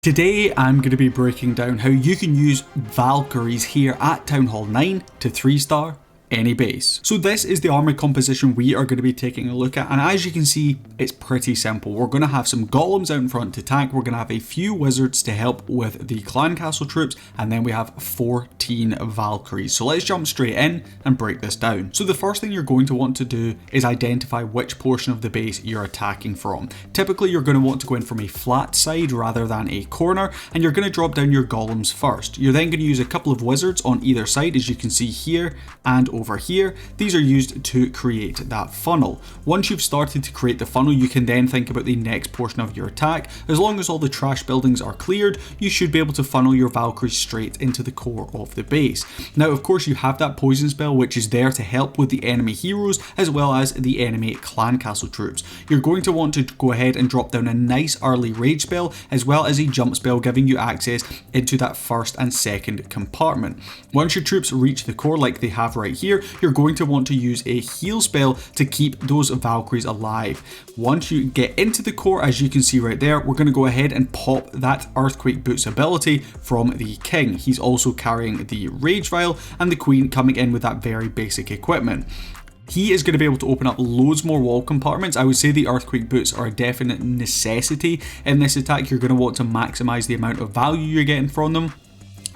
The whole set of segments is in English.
Today I'm going to be breaking down how you can use Valkyries here at Townhall 9 to 3-star any base. So this is the army composition we are going to be taking a look at, and as you can see, it's pretty simple. We're going to have some Golems out in front to tank, we're going to have a few wizards to help with the clan castle troops, and then we have 14 Valkyries. So let's jump straight in and break this down. So the first thing you're going to want to do is identify which portion of the base you're attacking from. Typically you're going to want to go in from a flat side rather than a corner, and you're going to drop down your Golems first. You're then going to use a couple of wizards on either side, as you can see here and over here. These are used to create that funnel. Once you've started to create the funnel, you can then think about the next portion of your attack. As long as all the trash buildings are cleared, you should be able to funnel your Valkyries straight into the core of the base. Now of course you have that poison spell, which is there to help with the enemy heroes as well as the enemy clan castle troops. You're going to want to go ahead and drop down a nice early rage spell as well as a jump spell, giving you access into that first and second compartment. Once your troops reach the core like they have right here, you're going to want to use a heal spell to keep those Valkyries alive. Once you get into the core, as you can see right there, we're going to go ahead and pop that Earthquake Boots ability from the King. He's also carrying the Rage Vial, and the Queen coming in with that very basic equipment. He is going to be able to open up loads more wall compartments. I would say the Earthquake Boots are a definite necessity in this attack. You're going to want to maximize the amount of value you're getting from them,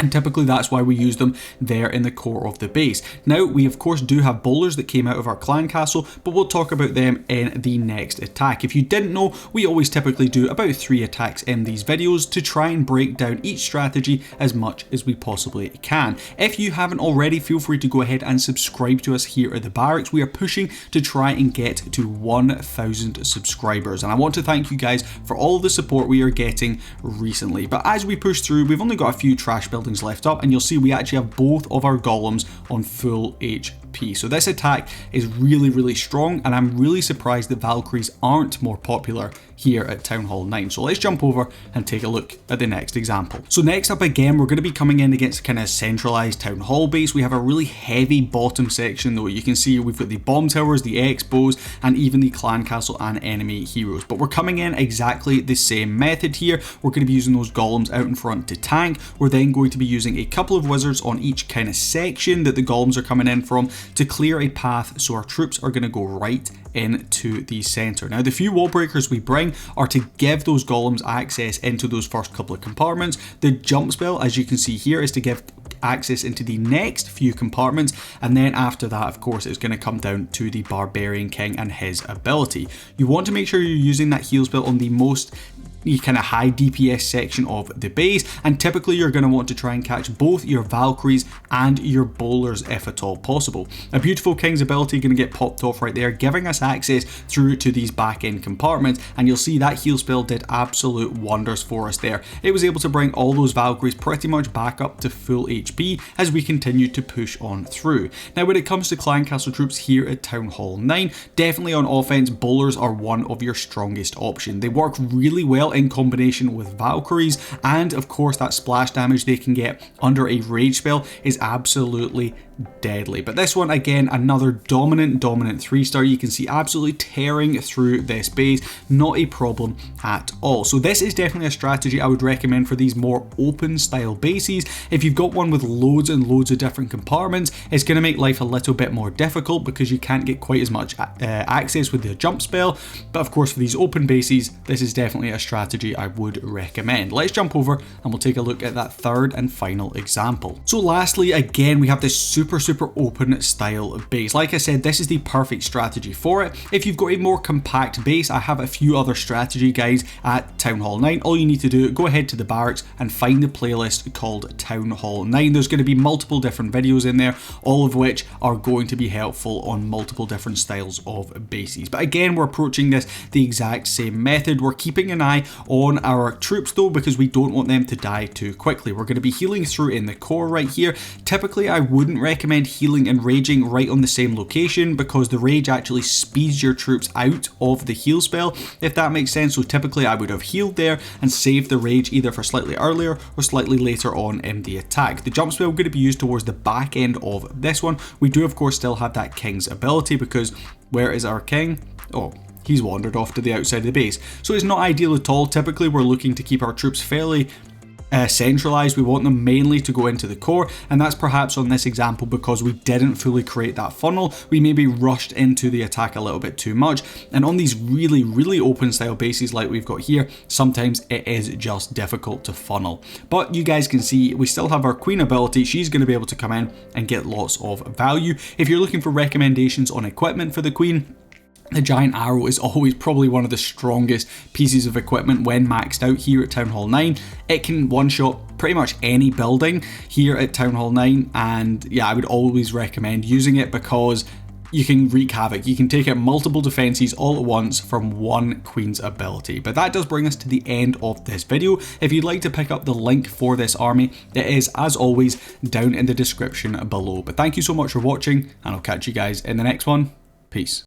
and typically that's why we use them there in the core of the base. Now we of course do have bowlers that came out of our clan castle, but we'll talk about them in the next attack. If you didn't know, we always typically do about 3 attacks in these videos to try and break down each strategy as much as we possibly can. If you haven't already, feel free to go ahead and subscribe to us here at the Barracks. We are pushing to try and get to 1,000 subscribers, and I want to thank you guys for all of the support we are getting recently. But as we push through, we've only got a few trash buildings left up, and you'll see we actually have both of our Golems on full HP. So this attack is really strong, and I'm really surprised that Valkyries aren't more popular here at Townhall 9. So let's jump over and take a look at the next example. So next up again, we're going to be coming in against kind of centralized town hall base. We have a really heavy bottom section though. You can see we've got the bomb towers, the X-bows, and even the clan castle and enemy heroes. But we're coming in exactly the same method here. We're going to be using those Golems out in front to tank. We're then going to be using a couple of wizards on each kind of section that the Golems are coming in from to clear a path, so our troops are going to go right into the center. Now the few wall breakers we bring are to give those Golems access into those first couple of compartments. The jump spell, as you can see here, is to give access into the next few compartments, and then after that of course it's going to come down to the Barbarian King and his ability. You want to make sure you're using that heal spell on the most kind of high DPS section of the base, and typically you're going to want to try and catch both your Valkyries and your bowlers if at all possible. A beautiful King's ability going to get popped off right there, giving us access through to these back end compartments, and you'll see that heal spell did absolute wonders for us there. It was able to bring all those Valkyries pretty much back up to full HP as we continue to push on through. Now when it comes to clan castle troops here at Townhall 9, definitely on offense, bowlers are one of your strongest options. They work really well in combination with Valkyries, and of course that splash damage they can get under a rage spell is absolutely deadly. But this one again, another dominant 3-star. You can see absolutely tearing through this base, not a problem at all. So this is definitely a strategy I would recommend for these more open style bases. If you've got one with loads and loads of different compartments, it's going to make life a little bit more difficult because you can't get quite as much access with the jump spell. But of course for these open bases, this is definitely a strategy I would recommend. Let's jump over and we'll take a look at that third and final example. So lastly, again, we have this super open style base. Like I said, this is the perfect strategy for it. If you've got a more compact base, I have a few other strategy guides at Townhall 9. All you need to do, go ahead to the Barracks and find the playlist called Townhall 9. There's going to be multiple different videos in there, all of which are going to be helpful on multiple different styles of bases. But again, we're approaching this the exact same method. We're keeping an eye on our troops though, because we don't want them to die too quickly. We're going to be healing through in the core right here. Typically I wouldn't recommend healing and raging right on the same location because the rage actually speeds your troops out of the heal spell, if that makes sense. So typically I would have healed there and saved the rage either for slightly earlier or slightly later on in the attack. The jump spell going to be used towards the back end of this one. We do of course still have that King's ability, because where is our King? Oh, he's wandered off to the outside of the base. So it's not ideal at all. Typically we're looking to keep our troops fairly centralized. We want them mainly to go into the core, and that's perhaps on this example because we didn't fully create that funnel. We maybe rushed into the attack a little bit too much, and on these really open style bases like we've got here, sometimes it is just difficult to funnel. But you guys can see we still have our queen ability. She's going to be able to come in and get lots of value. If you're looking for recommendations on equipment for the queen, the giant arrow is always probably one of the strongest pieces of equipment when maxed out here at Townhall 9. It can one-shot pretty much any building here at Townhall 9, and yeah, I would always recommend using it because you can wreak havoc. You can take out multiple defenses all at once from one queen's ability. But that does bring us to the end of this video. If you'd like to pick up the link for this army, it is, as always, down in the description below. But thank you so much for watching, and I'll catch you guys in the next one. Peace.